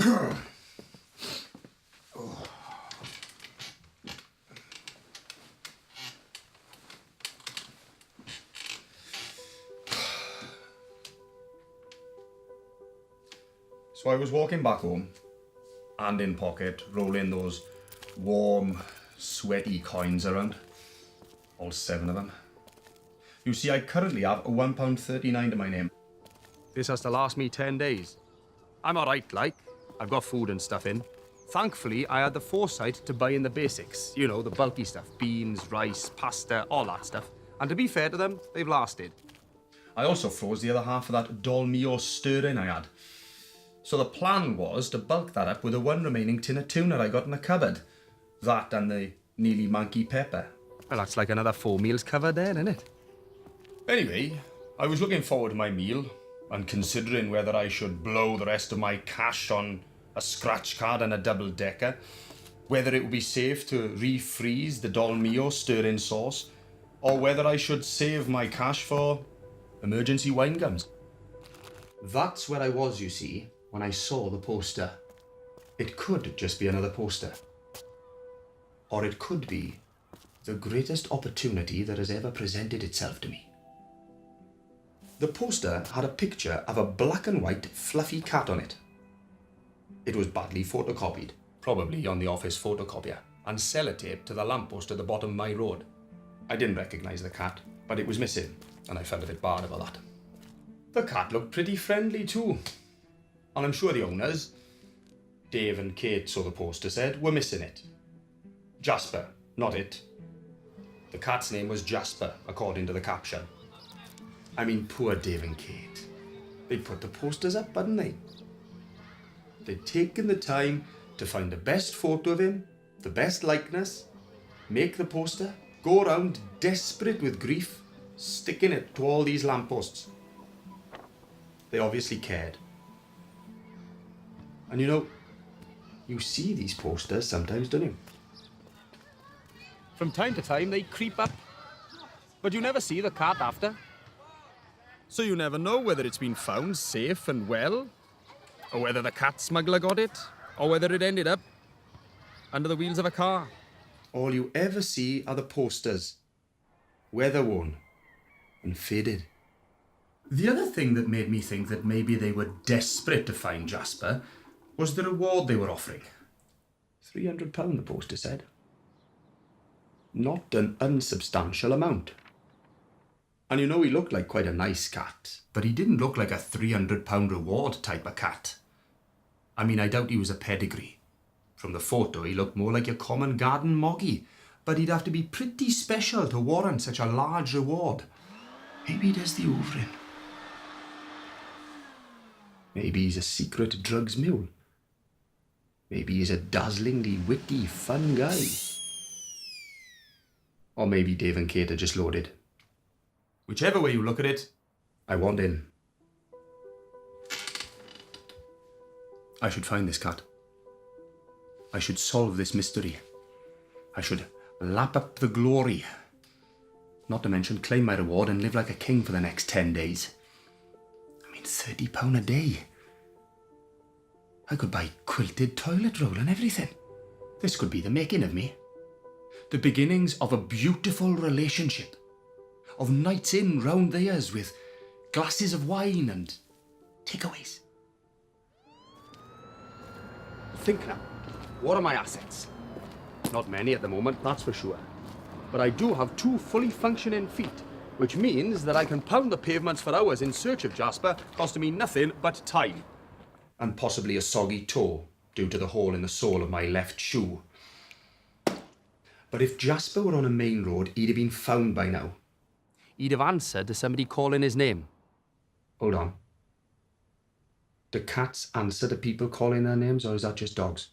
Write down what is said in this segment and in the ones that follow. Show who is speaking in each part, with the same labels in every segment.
Speaker 1: So I was walking back home, hand in pocket, rolling those warm, sweaty coins around. All 7 of them. You see, I currently have a £1.39 to my name.
Speaker 2: This has to last me 10 days. I'm alright, like. I've got food and stuff in. Thankfully, I had the foresight to buy in the basics. You know, the bulky stuff. Beans, rice, pasta, all that stuff. And to be fair to them, they've lasted.
Speaker 1: I also froze the other half of that dolmio stirring I had. So the plan was to bulk that up with the one remaining tin of tuna I got in the cupboard. That and the nearly manky pepper.
Speaker 2: Well, that's like another 4 meals covered there, isn't it?
Speaker 1: Anyway, I was looking forward to my meal and considering whether I should blow the rest of my cash on a scratch card and a double-decker, whether it would be safe to refreeze the dolmio stirring sauce, or whether I should save my cash for emergency wine gums. That's where I was, you see, when I saw the poster. It could just be another poster. Or it could be the greatest opportunity that has ever presented itself to me. The poster had a picture of a black and white fluffy cat on it. It was badly photocopied, probably on the office photocopier, and sellotaped to the lamppost at the bottom of my road. I didn't recognise the cat, but it was missing, and I felt a bit bad about that. The cat looked pretty friendly too, and I'm sure the owners, Dave and Kate, so the poster said, were missing it. Jasper, not it. The cat's name was Jasper, according to the caption. I mean, poor Dave and Kate. They put the posters up, hadn't they? They'd taken the time to find the best photo of him, the best likeness, make the poster, go around desperate with grief, sticking it to all these lampposts. They obviously cared. And you know, you see these posters sometimes, don't you?
Speaker 2: From time to time, they creep up. But you never see the cat after. So you never know whether it's been found safe and well, or whether the cat smuggler got it, or whether it ended up under the wheels of a car.
Speaker 1: All you ever see are the posters, weather-worn and faded. The other thing that made me think that maybe they were desperate to find Jasper was the reward they were offering. £300, the poster said. Not an unsubstantial amount. And you know, he looked like quite a nice cat, but he didn't look like a £300 reward type of cat. I mean, I doubt he was a pedigree. From the photo, he looked more like your common garden moggy, but he'd have to be pretty special to warrant such a large reward. Maybe he does the hoovering. Maybe he's a secret drugs mule. Maybe he's a dazzlingly witty, fun guy. Or maybe Dave and Kate are just loaded. Whichever way you look at it, I want in. I should find this cat. I should solve this mystery. I should lap up the glory. Not to mention claim my reward and live like a king for the next 10 days. I mean, £30 a day. I could buy quilted toilet roll and everything. This could be the making of me. The beginnings of a beautiful relationship. Of nights in round theirs with glasses of wine and takeaways.
Speaker 2: Think now, what are my assets? Not many at the moment, that's for sure. But I do have 2 fully functioning feet, which means that I can pound the pavements for hours in search of Jasper, costing me nothing but time.
Speaker 1: And possibly a soggy toe, due to the hole in the sole of my left shoe. But if Jasper were on a main road, he'd have been found by now.
Speaker 2: He'd have answered to somebody calling his name.
Speaker 1: Hold on. Do cats answer to people calling their names, or is that just dogs?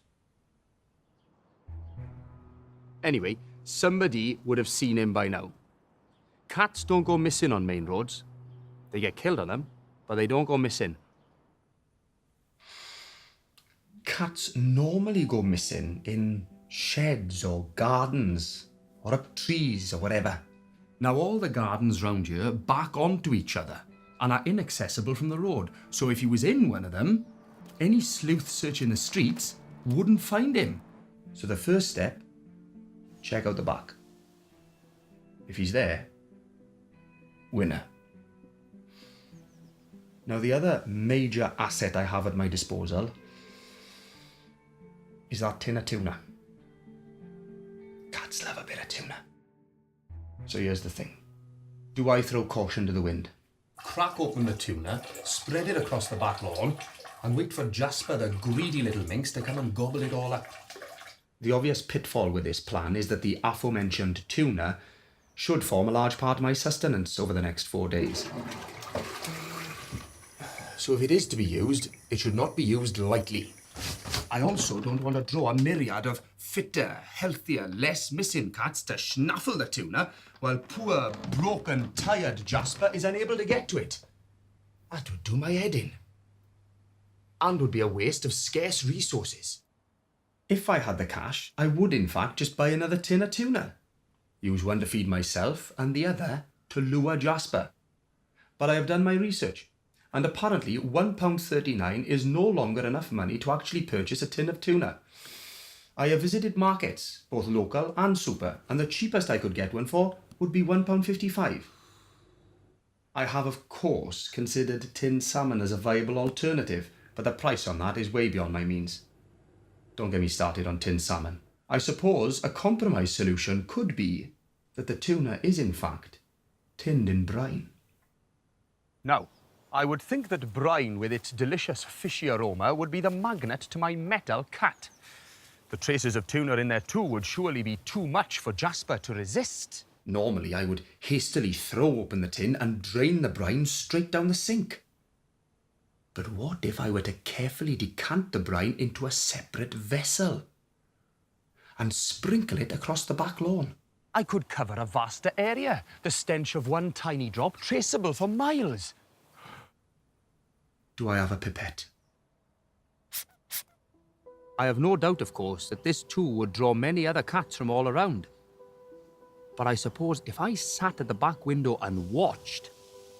Speaker 2: Anyway, somebody would have seen him by now. Cats don't go missing on main roads. They get killed on them, but they don't go missing.
Speaker 1: Cats normally go missing in sheds or gardens or up trees or whatever. Now all the gardens round here back onto each other and are inaccessible from the road. So if he was in one of them, Any sleuth searching the streets wouldn't find him. So the first step, check out the back. If he's there, winner. Now the other major asset I have at my disposal is that tin of tuna. Cats love a bit of tuna. So here's the thing. Do I throw caution to the wind?
Speaker 3: Crack open the tuna, spread it across the back lawn, and wait for Jasper, the greedy little minx, to come and gobble it all up.
Speaker 1: The obvious pitfall with this plan is that the aforementioned tuna should form a large part of my sustenance over the next 4 days.
Speaker 3: So if it is to be used, it should not be used lightly.
Speaker 1: I also don't want to draw a myriad of fitter, healthier, less missing cats to schnaffle the tuna while poor, broken, tired Jasper is unable to get to it. That would do my head in. And would be a waste of scarce resources. If I had the cash, I would in fact just buy another tin of tuna. Use one to feed myself and the other to lure Jasper. But I have done my research, and apparently £1.39 is no longer enough money to actually purchase a tin of tuna. I have visited markets, both local and super, and the cheapest I could get one for would be £1.55. I have of course considered tinned salmon as a viable alternative, but the price on that is way beyond my means. Don't get me started on tinned salmon. I suppose a compromise solution could be that the tuna is in fact tinned in brine.
Speaker 2: Now, I would think that brine with its delicious fishy aroma would be the magnet to my metal cat. The traces of tuna in there too would surely be too much for Jasper to resist.
Speaker 1: Normally I would hastily throw open the tin and drain the brine straight down the sink. But what if I were to carefully decant the brine into a separate vessel and sprinkle it across the back lawn?
Speaker 2: I could cover a vaster area, the stench of one tiny drop traceable for miles.
Speaker 1: Do I have a pipette?
Speaker 2: I have no doubt, of course, that this too would draw many other cats from all around. But I suppose if I sat at the back window and watched,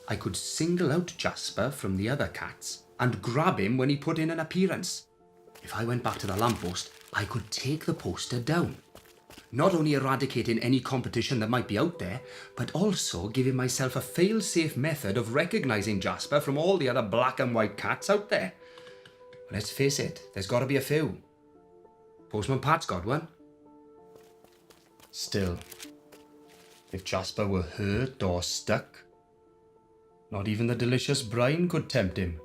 Speaker 1: I could single out Jasper from the other cats and grab him when he put in an appearance. If I went back to the lamppost, I could take the poster down, not only eradicating any competition that might be out there, but also giving myself a fail-safe method of recognising Jasper from all the other black and white cats out there. Let's face it, there's got to be a few. Postman Pat's got one. Still, if Jasper were hurt or stuck, not even the delicious brine could tempt him.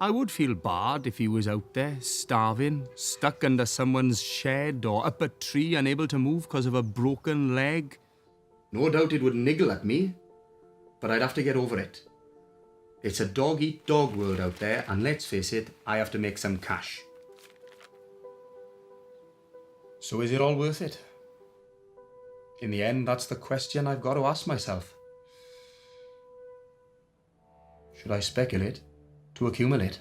Speaker 2: I would feel bad if he was out there, starving, stuck under someone's shed or up a tree, unable to move because of a broken leg.
Speaker 1: No doubt it would niggle at me, but I'd have to get over it. It's a dog-eat-dog world out there, and let's face it, I have to make some cash. So is it all worth it? In the end, that's the question I've got to ask myself. Should I speculate to accumulate?